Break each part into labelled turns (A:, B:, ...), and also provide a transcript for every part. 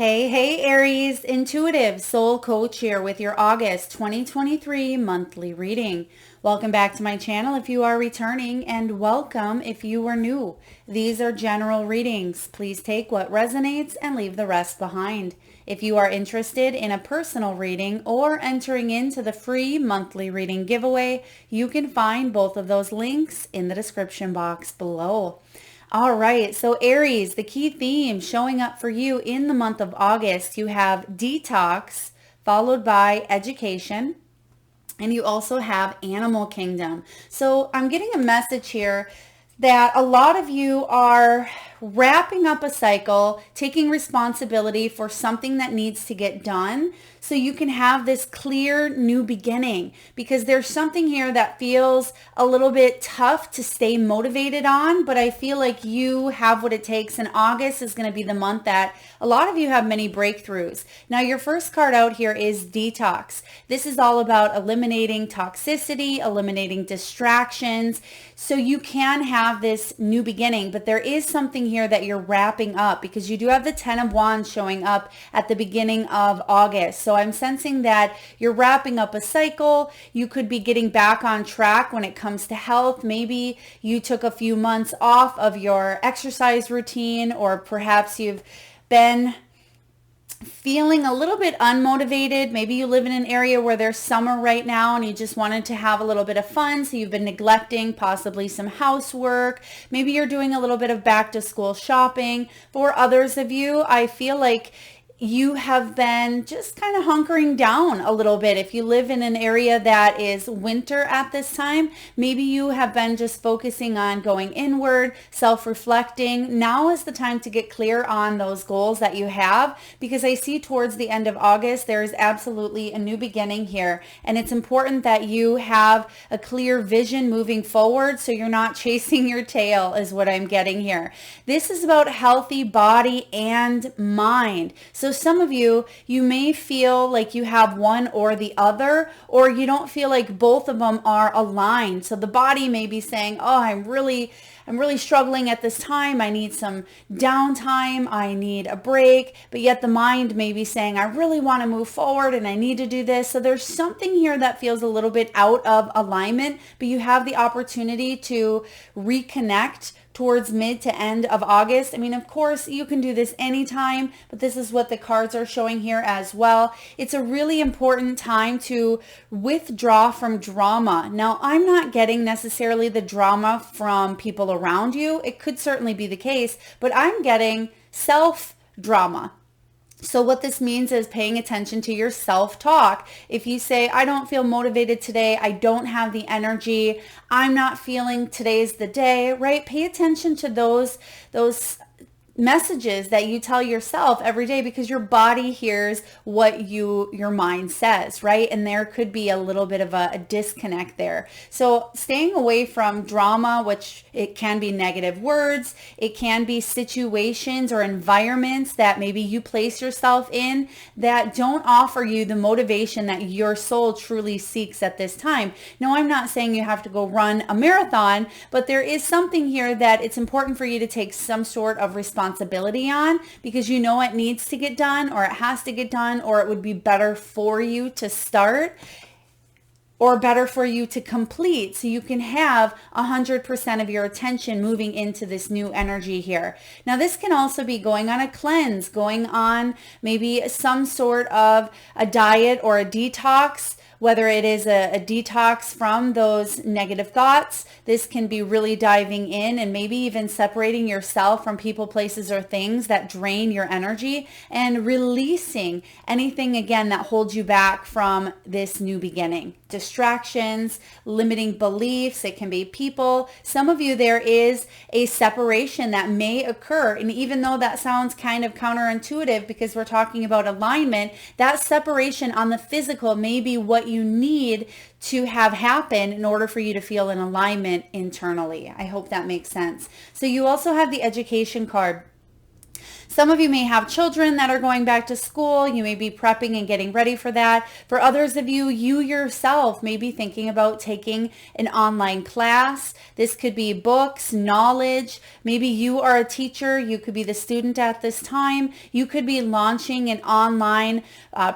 A: Hey, Aries, intuitive soul coach here with your August 2023 monthly reading. Welcome back to my channel if you are returning, and welcome if you are new. These are general readings. Please take what resonates and leave the rest behind. If you are interested in a personal reading or entering into the free monthly reading giveaway, you can find both of those links in the description box below. All right, so Aries, the key theme showing up for you in the month of August, you have detox followed by education, and you also have animal kingdom. So I'm getting a message here that a lot of you are wrapping up a cycle, taking responsibility for something that needs to get done so you can have this clear new beginning, because there's something here that feels a little bit tough to stay motivated on, but I feel like you have what it takes, and August is going to be the month that a lot of you have many breakthroughs. Now, your first card out here is detox. This is all about eliminating toxicity, eliminating distractions, so you can have this new beginning. But there is something here that you're wrapping up, because you do have the 10 of Wands showing up at the beginning of August. So I'm sensing that you're wrapping up a cycle. You could be getting back on track when it comes to health. Maybe you took a few months off of your exercise routine, or perhaps you've been feeling a little bit unmotivated. Maybe you live in an area where there's summer right now and you just wanted to have a little bit of fun, so you've been neglecting possibly some housework. Maybe you're doing a little bit of back to school shopping. For others of you, I feel like you have been just kind of hunkering down a little bit. If you live in an area that is winter at this time, maybe you have been just focusing on going inward, self-reflecting. Now is the time to get clear on those goals that you have, because I see towards the end of August, there is absolutely a new beginning here. And it's important that you have a clear vision moving forward, so you're not chasing your tail, is what I'm getting here. This is about healthy body and mind. So some of you, you may feel like you have one or the other, or you don't feel like both of them are aligned. So the body may be saying, oh, I'm really struggling at this time. I need some downtime. I need a break. But yet the mind may be saying, I really want to move forward and I need to do this. So there's something here that feels a little bit out of alignment, but you have the opportunity to reconnect towards mid to end of August. I mean, of course, you can do this anytime, but this is what the cards are showing here as well. It's a really important time to withdraw from drama. Now, I'm not getting necessarily the drama from people around you. It could certainly be the case, but I'm getting self-drama. So what this means is paying attention to your self-talk. If you say, I don't feel motivated today, I don't have the energy, I'm not feeling today's the day, right? Pay attention to those messages that you tell yourself every day, because your body hears what your mind says, right? And there could be a little bit of a disconnect there. So staying away from drama, which it can be negative words, it can be situations or environments that maybe you place yourself in that don't offer you the motivation that your soul truly seeks at this time. Now, I'm not saying you have to go run a marathon, but there is something here that it's important for you to take some sort of responsibility on, because you know it needs to get done, or it has to get done, or it would be better for you to start, or better for you to complete, so you can have 100% of your attention moving into this new energy here. Now, this can also be going on a cleanse, going on maybe some sort of a diet or a detox. Whether it is a detox from those negative thoughts, this can be really diving in and maybe even separating yourself from people, places, or things that drain your energy, and releasing anything, again, that holds you back from this new beginning. Distractions, limiting beliefs, it can be people. Some of you, there is a separation that may occur. And even though that sounds kind of counterintuitive because we're talking about alignment, that separation on the physical may be what you need to have happen in order for you to feel in alignment internally. I hope that makes sense. So you also have the education card. Some of you may have children that are going back to school. You may be prepping and getting ready for that. For others of you, you yourself may be thinking about taking an online class. This could be books, knowledge. Maybe you are a teacher. You could be the student at this time. You could be launching an online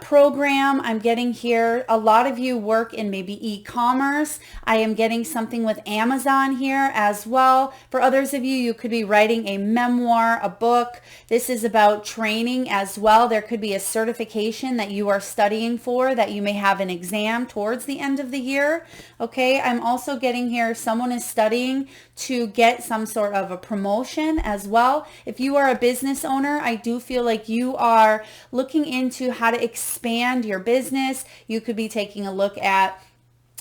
A: program. I'm getting here. A lot of you work in maybe e-commerce. I am getting something with Amazon here as well. For others of you, you could be writing a memoir, a book. This is about training as well. There could be a certification that you are studying for, that you may have an exam towards the end of the year. Okay, I'm also getting here someone is studying to get some sort of a promotion as well. If you are a business owner, I do feel like you are looking into how to expand your business. You could be taking a look at,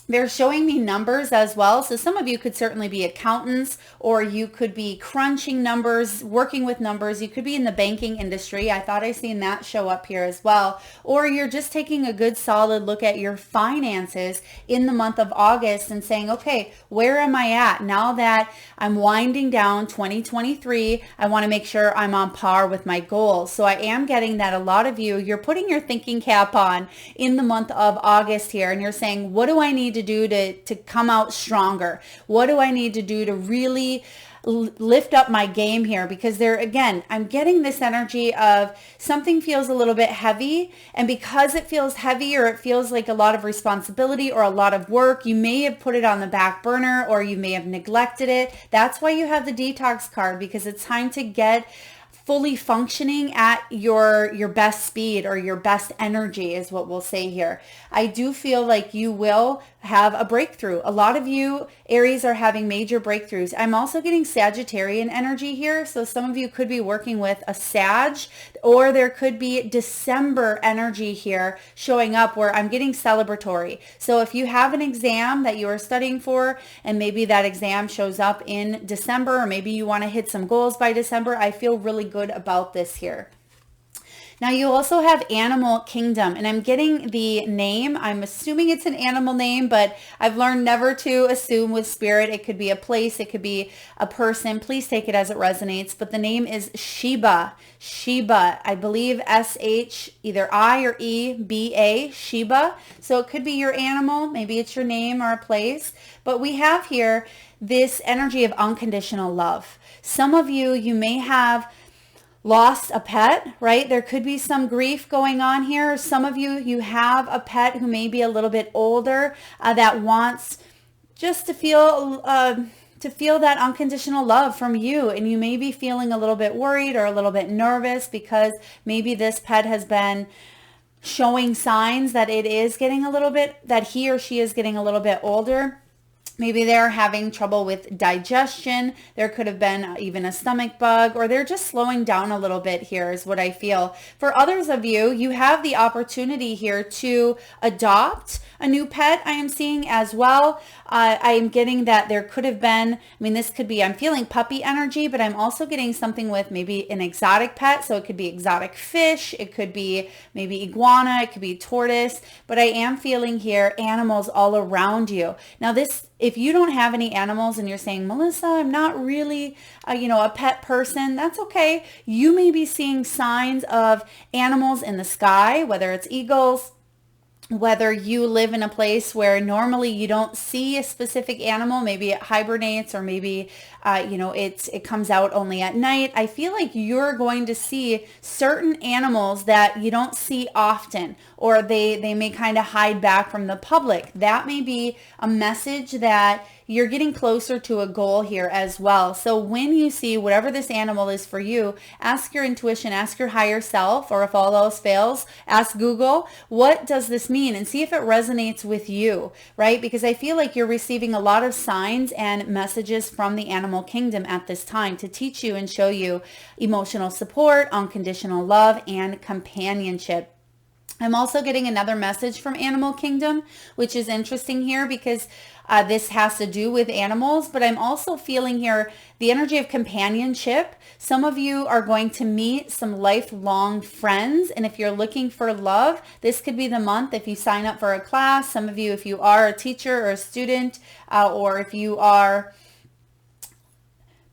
A: they're showing me numbers as well. So some of you could certainly be accountants, or you could be crunching numbers, working with numbers. You could be in the banking industry. I thought I seen that show up here as well. Or you're just taking a good solid look at your finances in the month of August and saying, okay, where am I at? Now that I'm winding down 2023, I want to make sure I'm on par with my goals. So I am getting that a lot of you, you're putting your thinking cap on in the month of August here, and you're saying, what do I need to do to come out stronger? What do I need to do to really lift up my game here? Because there, again, I'm getting this energy of something feels a little bit heavy, and because it feels heavy, or it feels like a lot of responsibility or a lot of work, you may have put it on the back burner, or you may have neglected it. That's why you have the detox card, because it's time to get fully functioning at your best speed, or your best energy is what we'll say here. I do feel like you will have a breakthrough. A lot of you Aries are having major breakthroughs. I'm also getting Sagittarian energy here. So some of you could be working with a Sag, or there could be December energy here showing up where I'm getting celebratory. So if you have an exam that you are studying for, and maybe that exam shows up in December, or maybe you want to hit some goals by December, I feel really good about this here. Now you also have Animal Kingdom, and I'm getting the name. I'm assuming it's an animal name, but I've learned never to assume with spirit. It could be a place, it could be a person. Please take it as it resonates. But the name is Sheba. Sheba, I believe SH, either I or EBA, Sheba. So it could be your animal, maybe it's your name or a place. But we have here this energy of unconditional love. Some of you, you may have lost a pet, right? There could be some grief going on here. Some of you, you have a pet who may be a little bit older that wants just to feel that unconditional love from you. And you may be feeling a little bit worried or a little bit nervous because maybe this pet has been showing signs that it is getting a little bit, that he or she is getting a little bit older. Maybe they're having trouble with digestion. There could have been even a stomach bug, or they're just slowing down a little bit here is what I feel. For others of you, you have the opportunity here to adopt a new pet. I am seeing as well. I am getting that there could have been, this could be, I'm feeling puppy energy, but I'm also getting something with maybe an exotic pet. So it could be exotic fish. It could be maybe iguana. It could be tortoise, but I am feeling here animals all around you. Now this, if you don't have any animals and you're saying, Melissa, I'm not really, a pet person, that's okay. You may be seeing signs of animals in the sky, whether it's eagles, whether you live in a place where normally you don't see a specific animal, maybe it hibernates, or maybe, it comes out only at night. I feel like you're going to see certain animals that you don't see often, or they may kind of hide back from the public. That may be a message that you're getting closer to a goal here as well. So when you see whatever this animal is for you, ask your intuition, ask your higher self, or if all else fails, ask Google, what does this mean? And see if it resonates with you, right? Because I feel like you're receiving a lot of signs and messages from the animal kingdom at this time to teach you and show you emotional support, unconditional love, and companionship. I'm also getting another message from Animal Kingdom, which is interesting here because this has to do with animals, but I'm also feeling here the energy of companionship. Some of you are going to meet some lifelong friends, and if you're looking for love, this could be the month if you sign up for a class. Some of you, if you are a teacher or a student, or if you are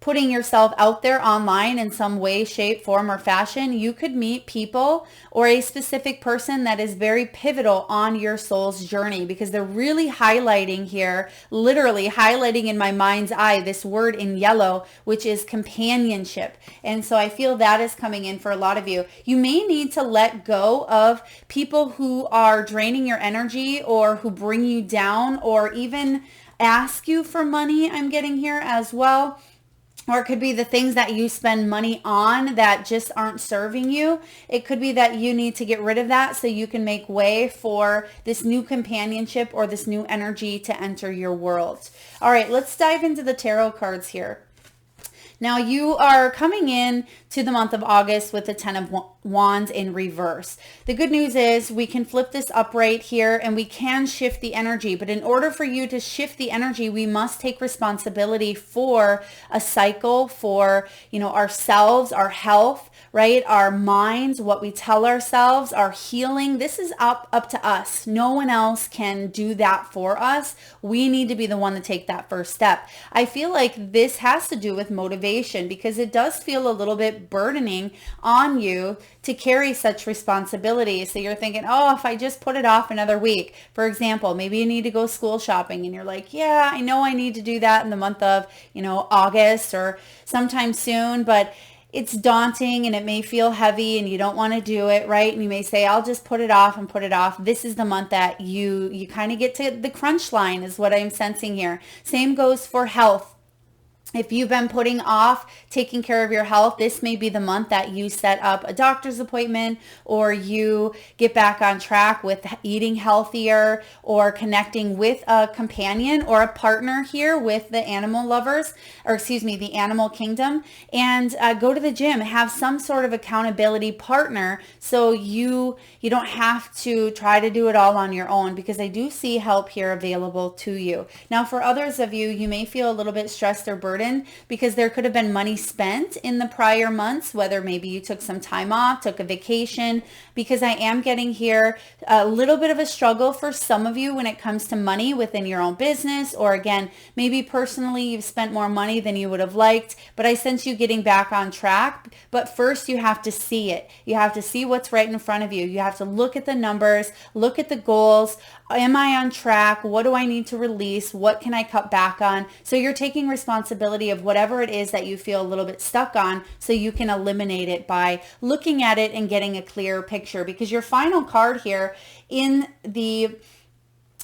A: putting yourself out there online in some way, shape, form, or fashion, you could meet people or a specific person that is very pivotal on your soul's journey, because they're really highlighting here, literally highlighting in my mind's eye, this word in yellow, which is companionship. And so I feel that is coming in for a lot of you. You may need to let go of people who are draining your energy or who bring you down or even ask you for money, I'm getting here as well. Or it could be the things that you spend money on that just aren't serving you. It could be that you need to get rid of that so you can make way for this new companionship or this new energy to enter your world. All right, let's dive into the tarot cards here. Now you are coming in to the month of August with the 10 of Wands in reverse. The good news is we can flip this upright here and we can shift the energy. But in order for you to shift the energy, we must take responsibility for a cycle, for, ourselves, our health, right? Our minds, what we tell ourselves, our healing. This is up to us. No one else can do that for us. We need to be the one to take that first step. I feel like this has to do with motivation, because it does feel a little bit burdening on you to carry such responsibility. So you're thinking, oh, if I just put it off another week, for example, maybe you need to go school shopping and you're like, yeah, I know I need to do that in the month of, August or sometime soon, but it's daunting and it may feel heavy and you don't want to do it, right? And you may say, I'll just put it off and put it off. This is the month that you kind of get to the crunch line, is what I'm sensing here. Same goes for health. If you've been putting off taking care of your health, this may be the month that you set up a doctor's appointment, or you get back on track with eating healthier, or connecting with a companion or a partner here with the animal lovers, or the animal kingdom, and go to the gym, have some sort of accountability partner so you don't have to try to do it all on your own, because I do see help here available to you. Now, for others of you, you may feel a little bit stressed or burdened because there could have been money spent in the prior months, whether maybe you took some time off, took a vacation, because I am getting here a little bit of a struggle for some of you when it comes to money within your own business, or again, maybe personally you've spent more money than you would have liked, but I sense you getting back on track. But first you have to see it. You have to see what's right in front of you. You have to look at the numbers, look at the goals. Am I on track? What do I need to release? What can I cut back on? So you're taking responsibility of whatever it is that you feel a little bit stuck on, so you can eliminate it by looking at it and getting a clearer picture. Because your final card here in the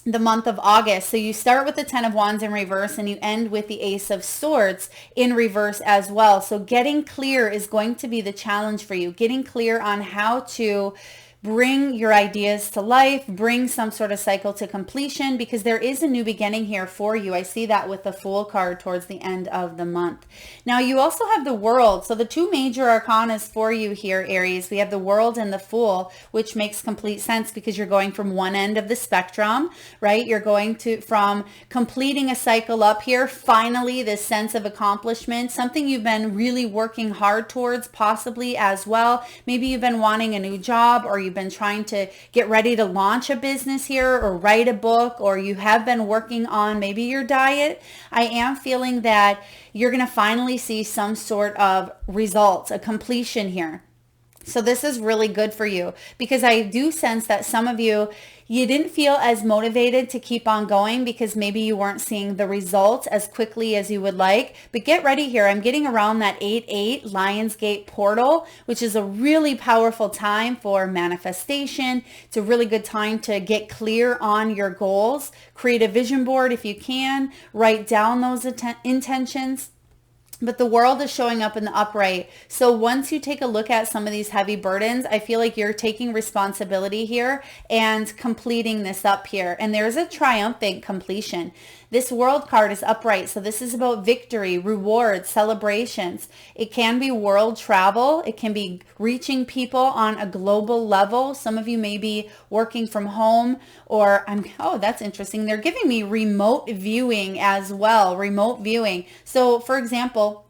A: month of August. So you start with the 10 of Wands in reverse and you end with the Ace of Swords in reverse as well. So getting clear is going to be the challenge for you. Getting clear on how to bring your ideas to life, bring some sort of cycle to completion, because there is a new beginning here for you. I see that with the Fool card towards the end of the month. Now you also have the World. So the two major arcanas for you here, Aries, we have the World and the Fool, which makes complete sense because you're going from one end of the spectrum, right? You're going from completing a cycle up here, finally this sense of accomplishment, something you've been really working hard towards possibly as well. Maybe you've been wanting a new job, or you've been trying to get ready to launch a business here, or write a book, or you have been working on maybe your diet. I am feeling that you're going to finally see some sort of results, a completion here. So this is really good for you, because I do sense that some of you didn't feel as motivated to keep on going because maybe you weren't seeing the results as quickly as you would like. But get ready here. I'm getting around that 8/8 Lionsgate portal, which is a really powerful time for manifestation. It's a really good time to get clear on your goals. Create a vision board if you can. Write down those intentions. But the World is showing up in the upright. So once you take a look at some of these heavy burdens, I feel like you're taking responsibility here and completing this up here. And there's a triumphant completion. This World card is upright. So this is about victory, rewards, celebrations. It can be world travel. It can be reaching people on a global level. Some of you may be working from home, or oh, that's interesting. They're giving me remote viewing as well, remote viewing. So for example,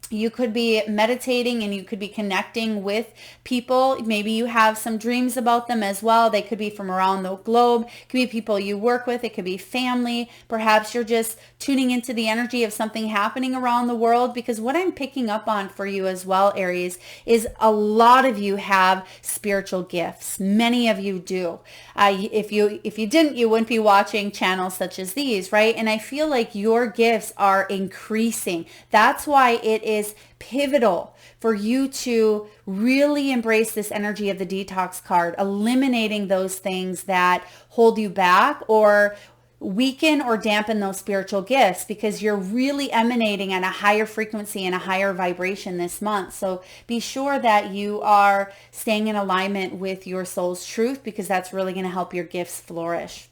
A: You could be meditating and you could be connecting with people. Maybe you have some dreams about them as well. They could be from around the globe. It could be people you work with. It could be family. Perhaps you're just tuning into the energy of something happening around the world, because what I'm picking up on for you as well, Aries, is a lot of you have spiritual gifts. Many of you do. If you didn't, you wouldn't be watching channels such as these, right? And I feel like your gifts are increasing. That's why it is pivotal for you to really embrace this energy of the detox card, eliminating those things that hold you back or weaken or dampen those spiritual gifts, because you're really emanating at a higher frequency and a higher vibration this month. So be sure that you are staying in alignment with your soul's truth, because that's really going to help your gifts flourish.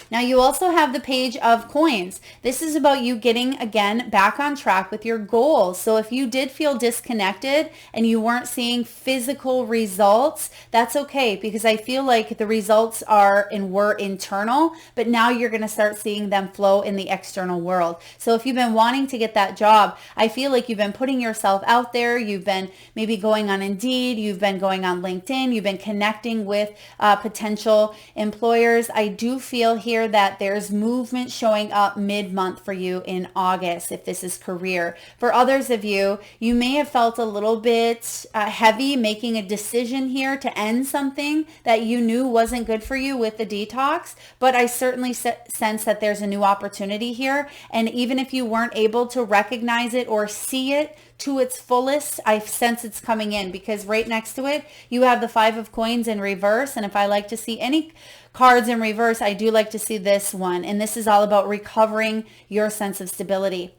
A: Now you also have the Page of Coins. This is about you getting, again, back on track with your goals. So if you did feel disconnected and you weren't seeing physical results, that's okay, because I feel like the results are and were internal, but now you're going to start seeing them flow in the external world. So if you've been wanting to get that job, I feel like you've been putting yourself out there. You've been maybe going on Indeed. You've been going on LinkedIn. You've been connecting with potential employers. I do feel here that there's movement showing up mid-month for you in August, if this is career. For others of you, you may have felt a little bit heavy making a decision here to end something that you knew wasn't good for you with the detox, but I certainly sense that there's a new opportunity here. And even if you weren't able to recognize it or see it to its fullest, I sense it's coming in, because right next to it, you have the Five of Coins in reverse. And if I like to see any cards in reverse, I do like to see this one. And this is all about recovering your sense of stability,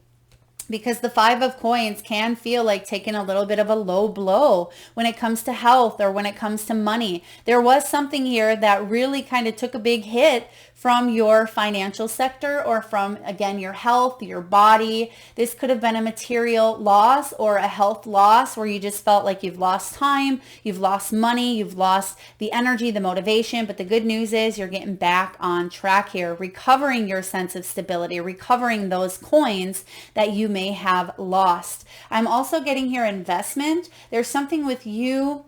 A: because the Five of Coins can feel like taking a little bit of a low blow when it comes to health or when it comes to money. There was something here that really kind of took a big hit from your financial sector, or from, again, your health, your body. This could have been a material loss or a health loss where you just felt like you've lost time, you've lost money, you've lost the energy, the motivation. But the good news is you're getting back on track here, recovering your sense of stability, recovering those coins that you may have lost. I'm also getting here investment. There's something with you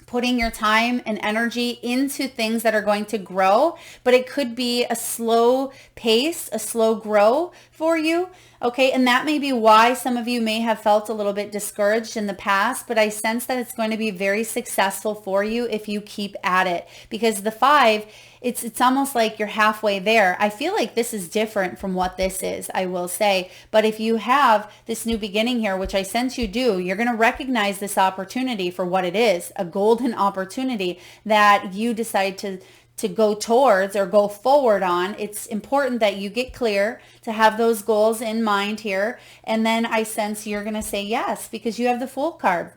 A: putting your time and energy into things that are going to grow, but it could be a slow pace, a slow grow for you. Okay, and that may be why some of you may have felt a little bit discouraged in the past, but I sense that it's going to be very successful for you if you keep at it, because the five, it's almost like you're halfway there. I feel like this is different from what this is, I will say. But if you have this new beginning here, which I sense you do, you're going to recognize this opportunity for what it is, a golden opportunity that you decide to go towards or go forward on. It's important that you get clear, to have those goals in mind here. And then I sense you're going to say yes, because you have the Fool card.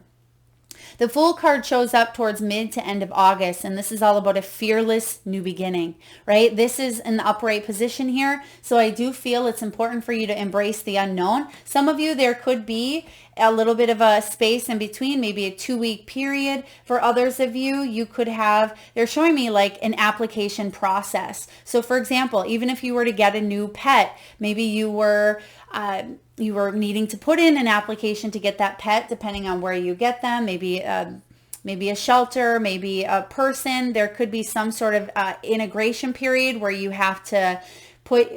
A: The Fool card shows up towards mid to end of August, and this is all about a fearless new beginning, right? This is in the upright position here, so I do feel it's important for you to embrace the unknown. Some of you, there could be a little bit of a space in between, maybe a 2-week period. For others of you, you could have, they're showing me like an application process. So for example, even if you were to get a new pet, maybe you were needing to put in an application to get that pet, depending on where you get them, maybe a shelter, maybe a person. There could be some sort of integration period where you have to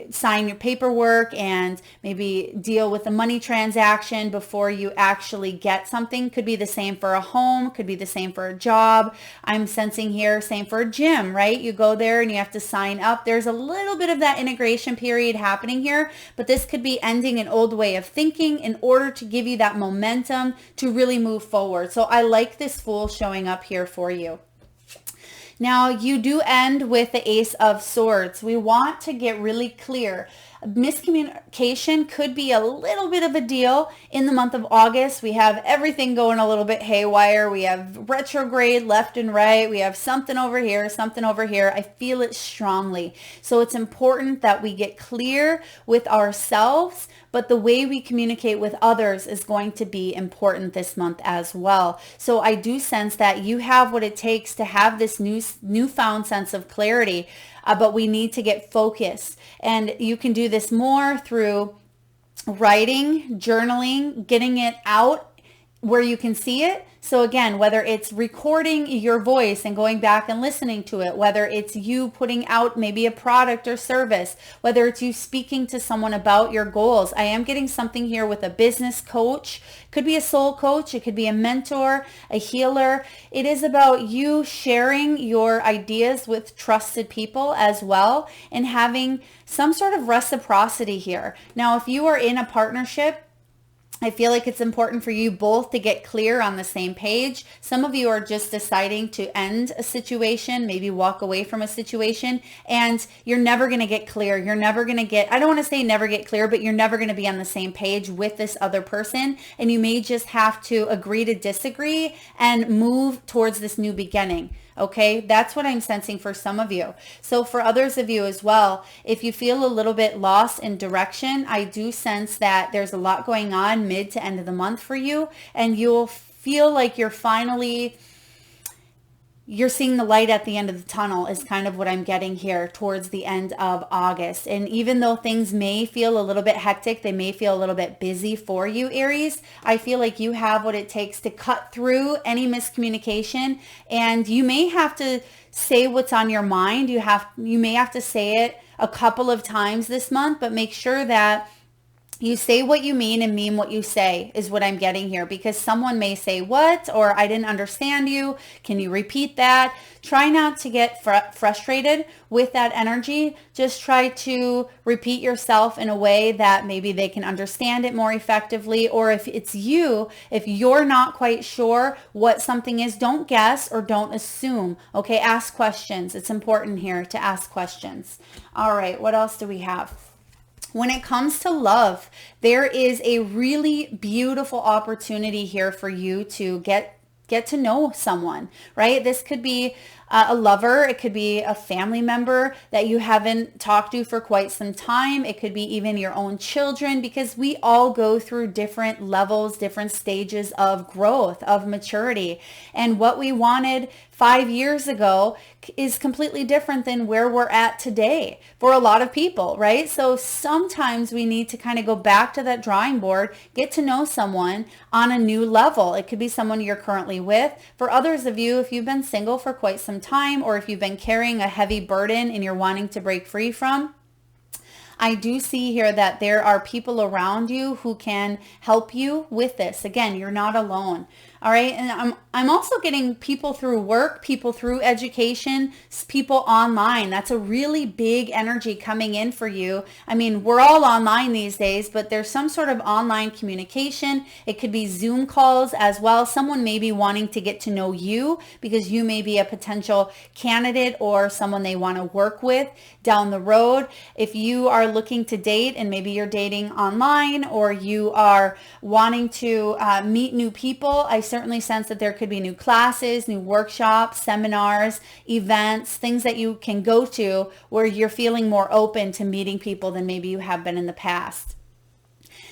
A: sign your paperwork and maybe deal with the money transaction before you actually get something. Could be the same for a home, could be the same for a job. I'm sensing here, same for a gym, right? You go there and you have to sign up. There's a little bit of that integration period happening here, but this could be ending an old way of thinking in order to give you that momentum to really move forward. So I like this Fool showing up here for you. Now, you do end with the Ace of Swords. We want to get really clear. Miscommunication could be a little bit of a deal in the month of August. We have everything going a little bit haywire. We have retrograde left and right. We have something over here, something over here. I feel it strongly. So it's important that we get clear with ourselves, but the way we communicate with others is going to be important this month as well. So I do sense that you have what it takes to have this newfound sense of clarity, but we need to get focused. And you can do this more through writing, journaling, getting it out where you can see it. So again, whether it's recording your voice and going back and listening to it, whether it's you putting out maybe a product or service, whether it's you speaking to someone about your goals. I am getting something here with a business coach. Could be a soul coach. It could be a mentor, a healer. It is about you sharing your ideas with trusted people as well and having some sort of reciprocity here. Now, if you are in a partnership, I feel like it's important for you both to get clear on the same page. Some of you are just deciding to end a situation, maybe walk away from a situation, and you're never going to get clear. You're never going to get, I don't want to say never get clear, but you're never going to be on the same page with this other person. And you may just have to agree to disagree and move towards this new beginning. Okay, that's what I'm sensing for some of you. So for others of you as well, if you feel a little bit lost in direction, I do sense that there's a lot going on mid to end of the month for you, and you'll feel like you're seeing the light at the end of the tunnel is kind of what I'm getting here towards the end of August. And even though things may feel a little bit hectic, they may feel a little bit busy for you, Aries, I feel like you have what it takes to cut through any miscommunication. And you may have to say what's on your mind. You may have to say it a couple of times this month, but make sure that you say what you mean and mean what you say is what I'm getting here, because someone may say what, or I didn't understand you. Can you repeat that? Try not to get frustrated with that energy. Just try to repeat yourself in a way that maybe they can understand it more effectively. Or if it's you, if you're not quite sure what something is, don't guess or don't assume. Okay, ask questions. It's important here to ask questions. All right, what else do we have? When it comes to love, there is a really beautiful opportunity here for you to get to know someone, right? This could be a lover. It could be a family member that you haven't talked to for quite some time. It could be even your own children, because we all go through different levels, different stages of growth, of maturity. And what we wanted 5 years ago is completely different than where we're at today for a lot of people, right? So sometimes we need to kind of go back to that drawing board, get to know someone on a new level. It could be someone you're currently with. For others of you, if you've been single for quite some time, or if you've been carrying a heavy burden and you're wanting to break free from, I do see here that there are people around you who can help you with this. Again, you're not alone. All right. And I'm also getting people through work, people through education, people online. That's a really big energy coming in for you. I mean, we're all online these days, but there's some sort of online communication. It could be Zoom calls as well. Someone may be wanting to get to know you because you may be a potential candidate or someone they want to work with down the road. If you are looking to date and maybe you're dating online, or you are wanting to meet new people, I certainly sense that there could be new classes, new workshops, seminars, events, things that you can go to where you're feeling more open to meeting people than maybe you have been in the past.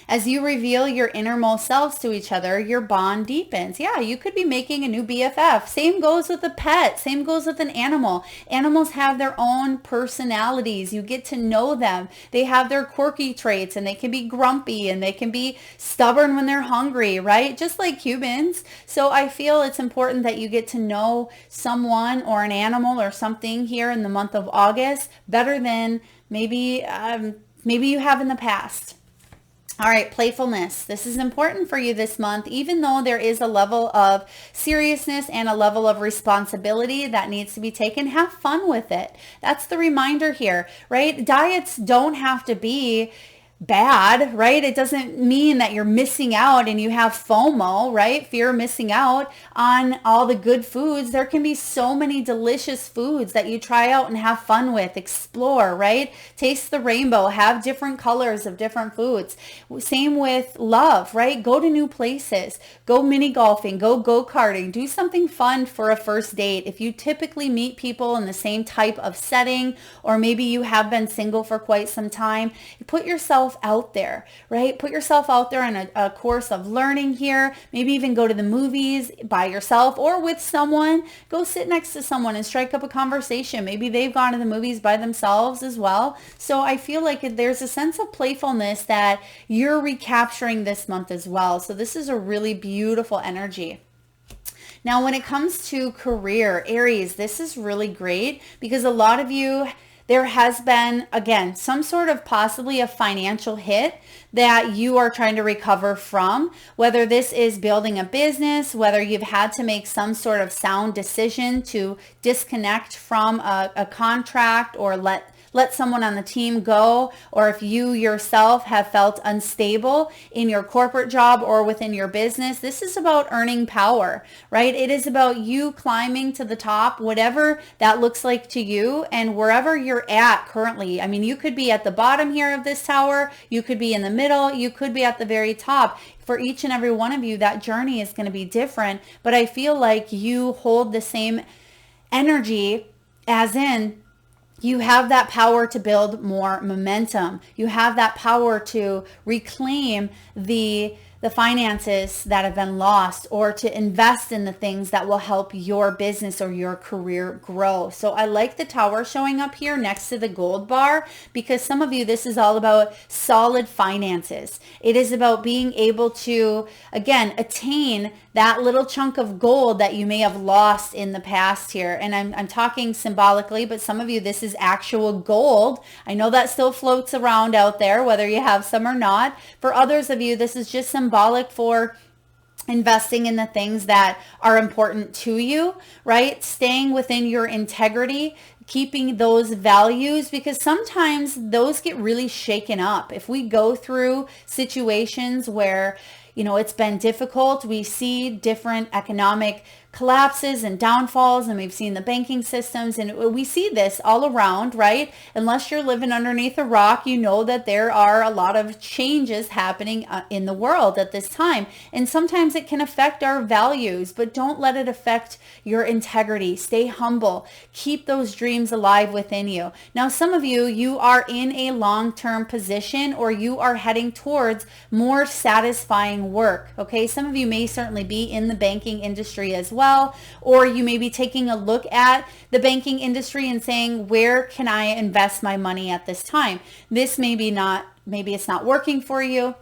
A: As you reveal your innermost selves to each other, your bond deepens. Yeah, you could be making a new BFF. Same goes with a pet. Same goes with an animal. Animals have their own personalities. You get to know them. They have their quirky traits, and they can be grumpy, and they can be stubborn when they're hungry, right? Just like humans. So I feel it's important that you get to know someone or an animal or something here in the month of August better than maybe you have in the past. All right, playfulness. This is important for you this month, even though there is a level of seriousness and a level of responsibility that needs to be taken. Have fun with it. That's the reminder here, right? Diets don't have to be bad, right? It doesn't mean that you're missing out and you have FOMO, right? Fear of missing out on all the good foods. There can be so many delicious foods that you try out and have fun with, explore, right? Taste the rainbow, have different colors of different foods. Same with love, right? Go to new places, go mini golfing, go go-karting, do something fun for a first date. If you typically meet people in the same type of setting, or maybe you have been single for quite some time, put yourself yourself out there, right? Put yourself out there in a course of learning here. Maybe even go to the movies by yourself or with someone. Go sit next to someone and strike up a conversation. Maybe they've gone to the movies by themselves as well. So I feel like there's a sense of playfulness that you're recapturing this month as well. So this is a really beautiful energy. Now, when it comes to career, Aries, this is really great because a lot of you, there has been, again, some sort of possibly a financial hit that you are trying to recover from, whether this is building a business, whether you've had to make some sort of sound decision to disconnect from a contract or let someone on the team go, or if you yourself have felt unstable in your corporate job or within your business. This is about earning power, right? It is about you climbing to the top, whatever that looks like to you, and wherever you're at currently. I mean, you could be at the bottom here of this tower, you could be in the middle, you could be at the very top. For each and every one of you, that journey is going to be different, but I feel like you hold the same energy, as in you have that power to build more momentum. You have that power to reclaim the finances that have been lost, or to invest in the things that will help your business or your career grow. So I like the tower showing up here next to the gold bar, because some of you, this is all about solid finances. It is about being able to, again, attain that little chunk of gold that you may have lost in the past here. And I'm talking symbolically, but some of you, this is actual gold. I know that still floats around out there, whether you have some or not. For others of you, this is just symbolic for investing in the things that are important to you, right? Staying within your integrity, keeping those values, because sometimes those get really shaken up. If we go through situations where, you know, it's been difficult, we see different economic collapses and downfalls, and we've seen the banking systems, and we see this all around, right? Unless you're living underneath a rock, you know that there are a lot of changes happening in the world at this time. And sometimes it can affect our values, but don't let it affect your integrity. Stay humble. Keep those dreams alive within you. Now, some of you, you are in a long-term position, or you are heading towards more satisfying work, okay? Some of you may certainly be in the banking industry as well, or you may be taking a look at the banking industry and saying, where can I invest my money at this time? This maybe it's not working for you.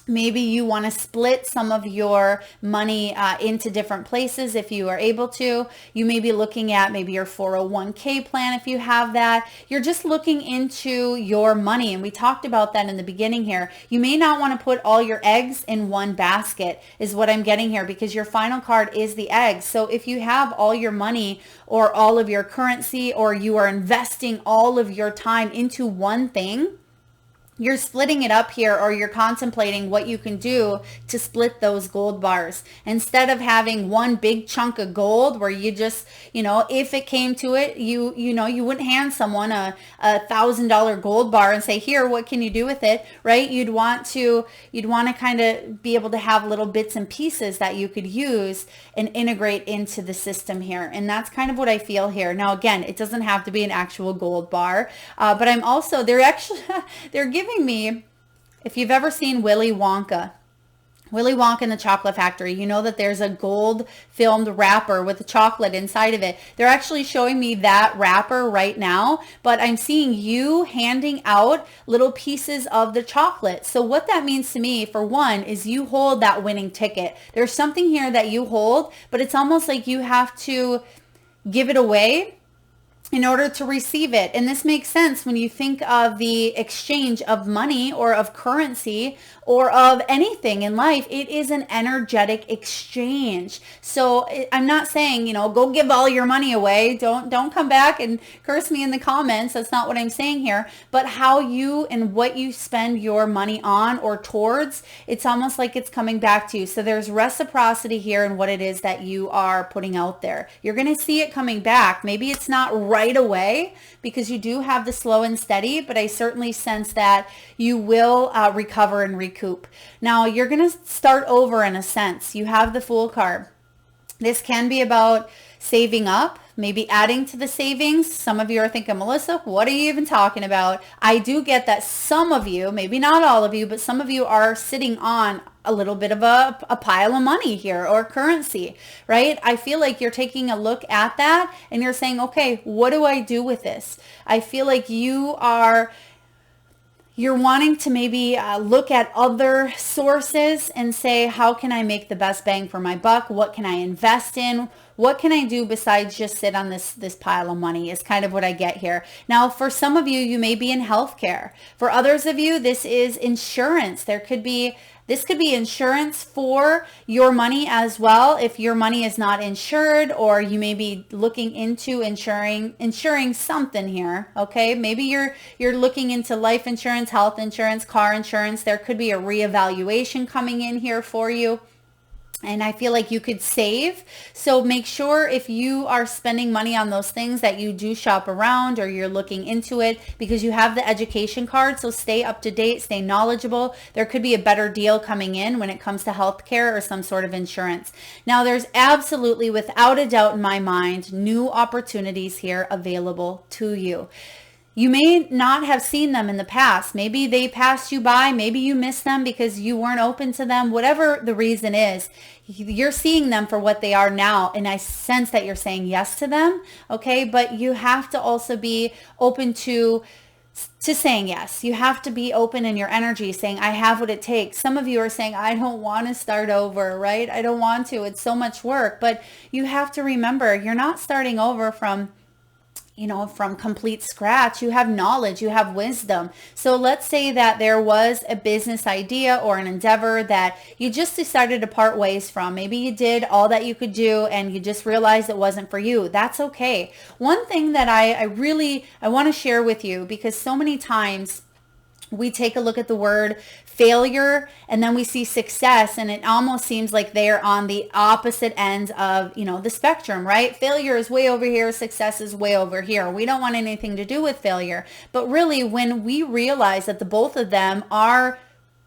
A: Maybe you want to split some of your money into different places if you are able to. You may be looking at maybe your 401k plan if you have that. You're just looking into your money, and we talked about that in the beginning here. You may not want to put all your eggs in one basket is what I'm getting here, because your final card is the eggs. So if you have all your money or all of your currency, or you are investing all of your time into one thing, you're splitting it up here, or you're contemplating what you can do to split those gold bars. Instead of having one big chunk of gold where you just, you know, if it came to it, you wouldn't hand someone a $1,000 gold bar and say, here, what can you do with it, right? You'd want to kind of be able to have little bits and pieces that you could use and integrate into the system here. And that's kind of what I feel here. Now, again, it doesn't have to be an actual gold bar, but I'm also, they're giving me, if you've ever seen Willy Wonka and the Chocolate Factory, you know that there's a gold filmed wrapper with chocolate inside of it. They're actually showing me that wrapper right now, but I'm seeing you handing out little pieces of the chocolate. So what that means to me, for one, is you hold that winning ticket. There's something here that you hold, but it's almost like you have to give it away in order to receive it. And this makes sense when you think of the exchange of money or of currency or of anything in life. It is an energetic exchange. So I'm not saying, you know, go give all your money away. Don't come back and curse me in the comments. That's not what I'm saying here. But how you and what you spend your money on or towards, it's almost like it's coming back to you. So there's reciprocity here in what it is that you are putting out there. You're going to see it coming back. Maybe it's not right away, because you do have the slow and steady, but I certainly sense that you will recover and recoup. Now, you're going to start over in a sense. You have the Fool card. This can be about saving up, maybe adding to the savings. Some of you are thinking, Melissa, what are you even talking about? I do get that some of you, maybe not all of you, but some of you are sitting on a little bit of a pile of money here or currency, right? I feel like you're taking a look at that and you're saying, okay, what do I do with this? I feel like you're wanting to maybe look at other sources and say, how can I make the best bang for my buck? What can I invest in? What can I do besides just sit on this pile of money is kind of what I get here. Now, for some of you, you may be in healthcare. For others of you, this is insurance. This could be insurance for your money as well. If your money is not insured, or you may be looking into insuring something here. Okay. Maybe you're looking into life insurance, health insurance, car insurance. There could be a reevaluation coming in here for you. And I feel like you could save. So make sure if you are spending money on those things that you do shop around or you're looking into it, because you have the education card. So stay up to date, stay knowledgeable. There could be a better deal coming in when it comes to healthcare or some sort of insurance. Now, there's absolutely, without a doubt in my mind, new opportunities here available to you. You may not have seen them in the past. Maybe they passed you by. Maybe you missed them because you weren't open to them. Whatever the reason is, you're seeing them for what they are now. And I sense that you're saying yes to them. Okay. But you have to also be open to saying yes. You have to be open in your energy, saying, I have what it takes. Some of you are saying, I don't want to start over, right? I don't want to. It's so much work. But you have to remember, you're not starting over from complete scratch. You have knowledge, you have wisdom. So let's say that there was a business idea or an endeavor that you just decided to part ways from. Maybe you did all that you could do and you just realized it wasn't for you. That's okay. One thing that I want to share with you, because so many times we take a look at the word failure and then we see success, and it almost seems like they're on the opposite ends of, the spectrum, right? Failure is way over here. Success is way over here. We don't want anything to do with failure. But really, when we realize that the both of them are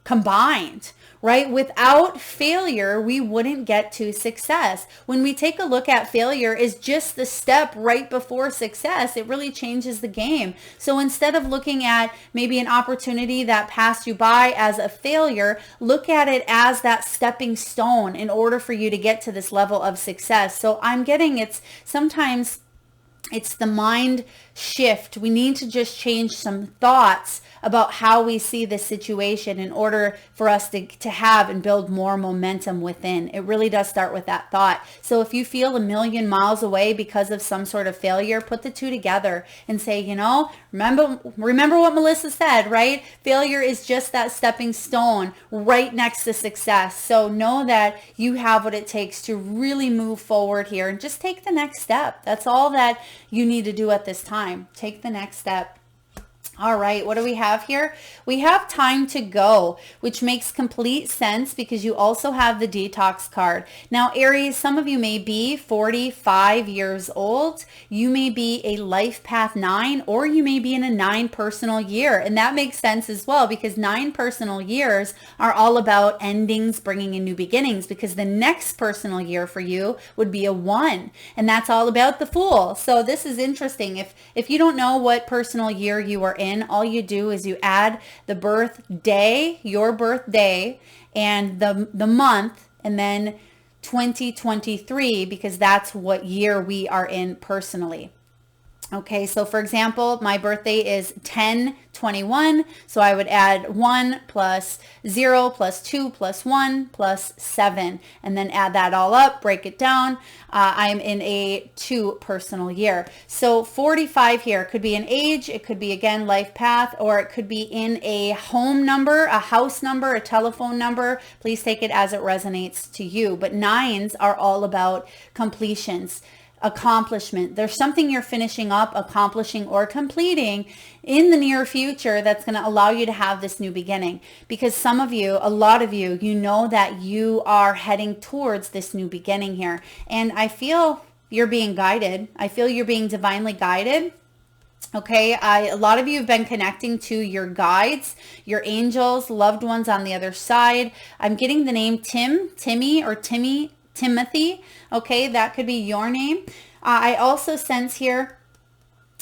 A: combined, right? Without failure, we wouldn't get to success. When we take a look at failure is just the step right before success, it really changes the game. So instead of looking at maybe an opportunity that passed you by as a failure, look at it as that stepping stone in order for you to get to this level of success. So I'm getting sometimes it's the mind shift. We need to just change some thoughts about how we see this situation in order for us to have and build more momentum within. It really does start with that thought. So if you feel a million miles away because of some sort of failure, put the two together and say, remember what Melissa said, right? Failure is just that stepping stone right next to success. So know that you have what it takes to really move forward here and just take the next step. That's all that you need to do at this time. Take the next step. All right, what do we have here? We have time to go, which makes complete sense because you also have the detox card. Now, Aries, some of you may be 45 years old. You may be a life path 9, or you may be in a 9 personal year. And that makes sense as well, because 9 personal years are all about endings, bringing in new beginnings, because the next personal year for you would be a 1. And that's all about the Fool. So this is interesting. If you don't know what personal year you are in, all you do is you add the birthday, your birthday, and the month, and then 2023, because that's what year we are in personally. Okay, so for example, my birthday is 10/21, so I would add 1 plus 0 plus 2 plus 1 plus 7, and then add that all up, break it down. I'm in a 2 personal year. So 45 here could be an age, it could be, again, life path, or it could be in a home number, a house number, a telephone number. Please take it as it resonates to you. But 9s are all about completions, accomplishment. There's something you're finishing up, accomplishing, or completing in the near future that's going to allow you to have this new beginning. Because some of you, a lot of you, you know that you are heading towards this new beginning here. And I feel you're being guided. I feel you're being divinely guided. Okay, a lot of you have been connecting to your guides, your angels, loved ones on the other side. I'm getting the name Timmy, Timothy. Okay, that could be your name. I also sense here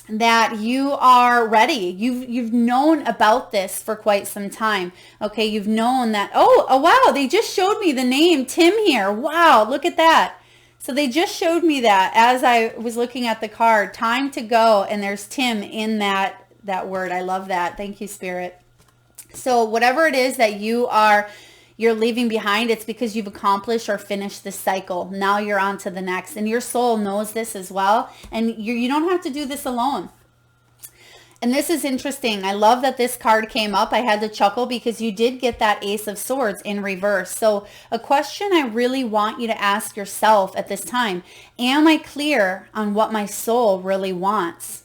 A: that you are ready. You've known about this for quite some time. Okay, you've known that. Oh wow, they just showed me the name Tim here. Wow, look at that. So they just showed me that as I was looking at the card. Time to go, and there's Tim in that word. I love that. Thank you, Spirit. So whatever it is that you're leaving behind, it's because you've accomplished or finished this cycle. Now you're on to the next, and your soul knows this as well, and you don't have to do this alone. And this is interesting. I love that this card came up. I had to chuckle because you did get that Ace of Swords in reverse. So a question I really want you to ask yourself at this time: am I clear on what my soul really wants?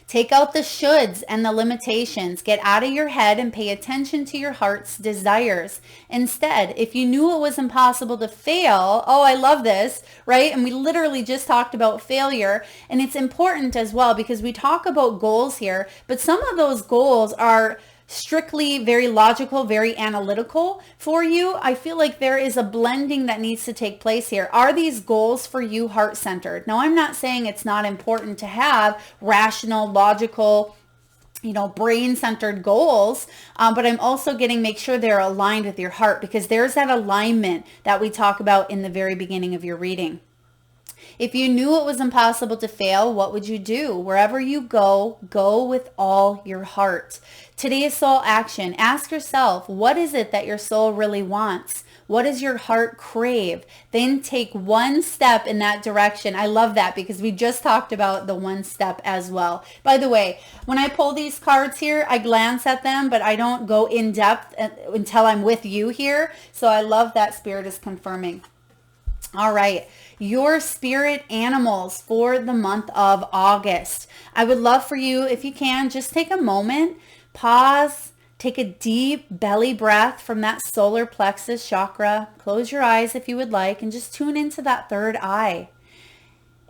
A: Take out the shoulds and the limitations. Get out of your head and pay attention to your heart's desires. Instead, if you knew it was impossible to fail, oh, I love this, right? And we literally just talked about failure. And it's important as well because we talk about goals here, but some of those goals are strictly very logical, very analytical for you. I feel like there is a blending that needs to take place here. Are these goals for you heart-centered? Now, I'm not saying it's not important to have rational, logical, brain-centered goals, but I'm also make sure they're aligned with your heart, because there's that alignment that we talk about in the very beginning of your reading. If you knew it was impossible to fail, what would you do? Wherever you go, go with all your heart. Today's soul action. Ask yourself, what is it that your soul really wants? What does your heart crave? Then take one step in that direction. I love that because we just talked about the one step as well. By the way, when I pull these cards here, I glance at them, but I don't go in depth until I'm with you here. So I love that Spirit is confirming. All right, your spirit animals for the month of August. I would love for you, if you can, just take a moment, pause, take a deep belly breath from that solar plexus chakra. Close your eyes if you would like, and just tune into that third eye.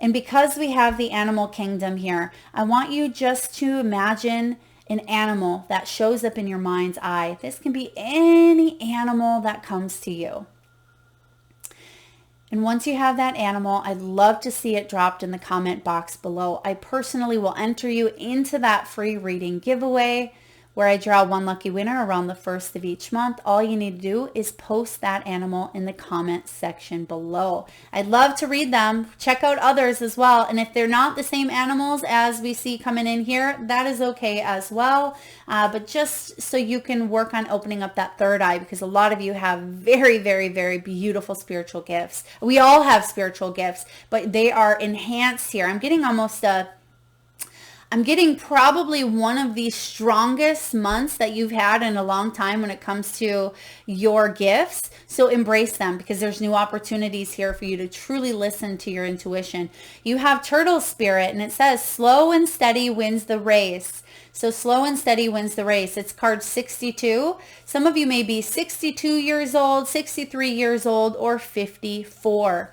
A: And because we have the animal kingdom here, I want you just to imagine an animal that shows up in your mind's eye. This can be any animal that comes to you. And once you have that animal, I'd love to see it dropped in the comment box below. I personally will enter you into that free reading giveaway where I draw one lucky winner around the 1st of each month. All you need to do is post that animal in the comment section below. I'd love to read them. Check out others as well. And if they're not the same animals as we see coming in here, that is okay as well. But just so you can work on opening up that third eye, because a lot of you have very, very, very beautiful spiritual gifts. We all have spiritual gifts, but they are enhanced here. I'm getting probably one of the strongest months that you've had in a long time when it comes to your gifts. So embrace them, because there's new opportunities here for you to truly listen to your intuition. You have Turtle Spirit, and it says slow and steady wins the race. So slow and steady wins the race. It's card 62. Some of you may be 62 years old, 63 years old, or 54.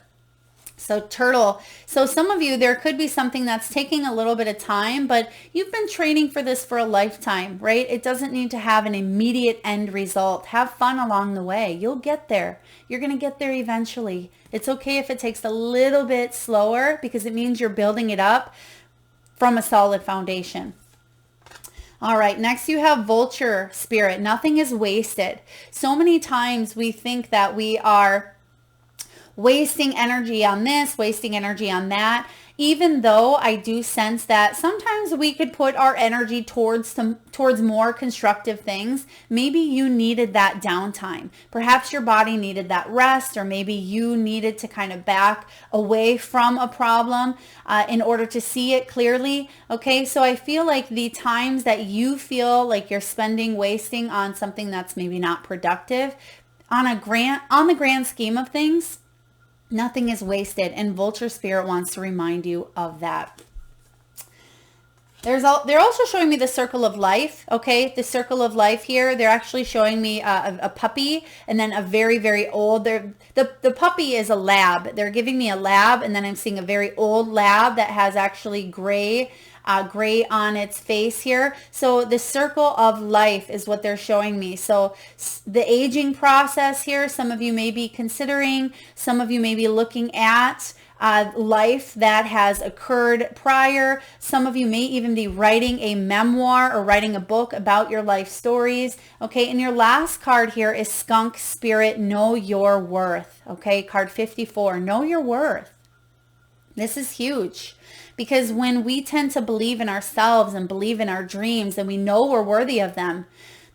A: So turtle. So some of you, there could be something that's taking a little bit of time, but you've been training for this for a lifetime, right? It doesn't need to have an immediate end result. Have fun along the way. You'll get there. You're going to get there eventually. It's okay if it takes a little bit slower, because it means you're building it up from a solid foundation. All right, next you have Vulture Spirit. Nothing is wasted. So many times we think that we are wasting energy on this, wasting energy on that, even though I do sense that sometimes we could put our energy towards more constructive things. Maybe you needed that downtime. Perhaps your body needed that rest, or maybe you needed to kind of back away from a problem in order to see it clearly. Okay, so I feel like the times that you feel like you're wasting on something that's maybe not productive, on the grand scheme of things, nothing is wasted, and Vulture Spirit wants to remind you of that. They're also showing me the circle of life. Okay, the circle of life here. They're actually showing me a puppy, and then a very, very old. The puppy is a lab. They're giving me a lab, and then I'm seeing a very old lab that has actually gray on its face here. So the circle of life is what they're showing me. So the aging process here, some of you may be considering, some of you may be looking at life that has occurred prior. Some of you may even be writing a memoir or writing a book about your life stories. Okay, and your last card here is Skunk Spirit, Know Your Worth. Okay, card 54, Know Your Worth. This is huge. Because when we tend to believe in ourselves and believe in our dreams and we know we're worthy of them,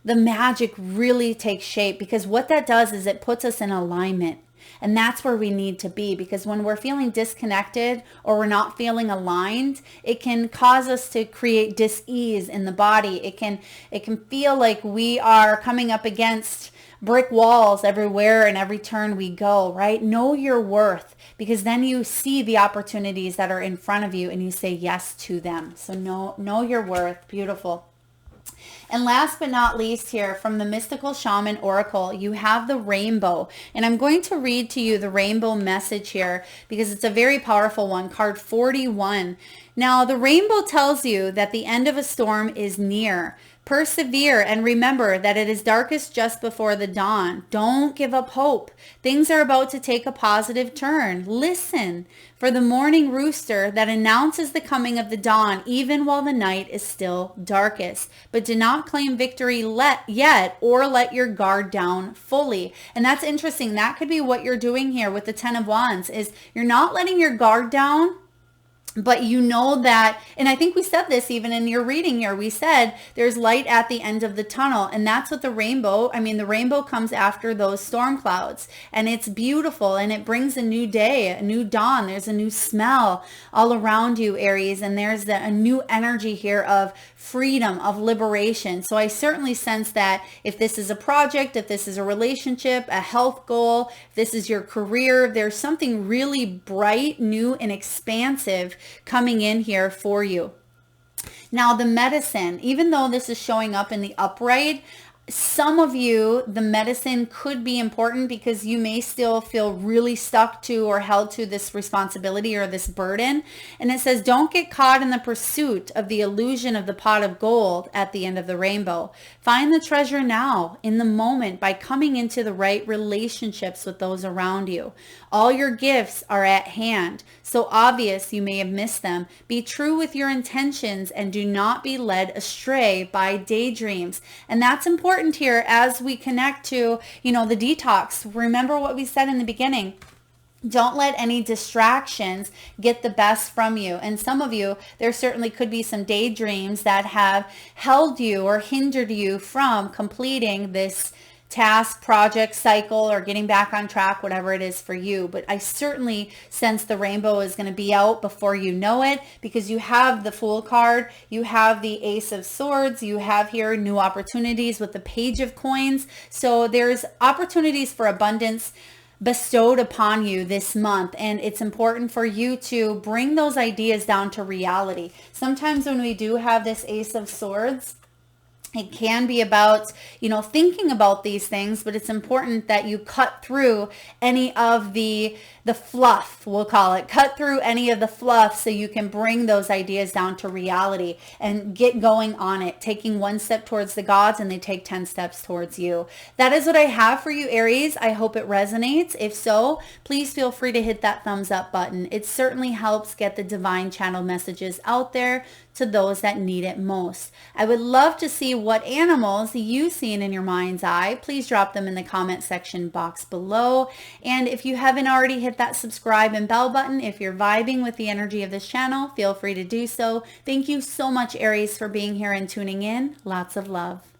A: the magic really takes shape, because what that does is it puts us in alignment. And that's where we need to be, because when we're feeling disconnected or we're not feeling aligned, it can cause us to create dis-ease in the body. It can feel like we are coming up against brick walls everywhere and every turn we go, right? Know your worth, because then you see the opportunities that are in front of you and you say yes to them. So know your worth. Beautiful. And last but not least here, from the Mystical Shaman Oracle, you have the rainbow. And I'm going to read to you the rainbow message here because it's a very powerful one, card 41. Now, the rainbow tells you that the end of a storm is near. Persevere and remember that it is darkest just before the dawn. Don't give up hope. Things are about to take a positive turn. Listen for the morning rooster that announces the coming of the dawn, even while the night is still darkest. But do not claim victory yet or let your guard down fully. And that's interesting. That could be what you're doing here with the 10 of Wands, is you're not letting your guard down. But you know that, and I think we said this even in your reading here, we said there's light at the end of the tunnel. And that's what the rainbow comes after those storm clouds. And it's beautiful and it brings a new day, a new dawn. There's a new smell all around you, Aries. And there's a new energy here of freedom, of liberation. So I certainly sense that if this is a project, if this is a relationship, a health goal, if this is your career, there's something really bright, new, and expansive coming in here for you. Now, the medicine, even though this is showing up in the upright, some of you, the medicine could be important because you may still feel really stuck to or held to this responsibility or this burden. And it says, don't get caught in the pursuit of the illusion of the pot of gold at the end of the rainbow. Find the treasure now, in the moment, by coming into the right relationships with those around you. All your gifts are at hand. So obvious you may have missed them. Be true with your intentions and do not be led astray by daydreams. And that's important here as we connect to, the detox. Remember what we said in the beginning. Don't let any distractions get the best from you. And some of you, there certainly could be some daydreams that have held you or hindered you from completing this task, project, cycle, or getting back on track, whatever it is for you. But I certainly sense the rainbow is going to be out before you know it, because you have the Fool card, you have the Ace of Swords, you have here new opportunities with the Page of Coins. So there's opportunities for abundance bestowed upon you this month, and it's important for you to bring those ideas down to reality. Sometimes when we do have this Ace of Swords, it can be about, thinking about these things, but it's important that you cut through any of the fluff, we'll call it. Cut through any of the fluff so you can bring those ideas down to reality and get going on it, taking one step towards the gods and they take 10 steps towards you. That is what I have for you, Aries. I hope it resonates. If so, please feel free to hit that thumbs up button. It certainly helps get the divine channel messages out there to those that need it most. I would love to see what animals you seen in your mind's eye. Please drop them in the comment section box below. And if you haven't already, hit that subscribe and bell button. If you're vibing with the energy of this channel, feel free to do so. Thank you so much, Aries, for being here and tuning in. Lots of love.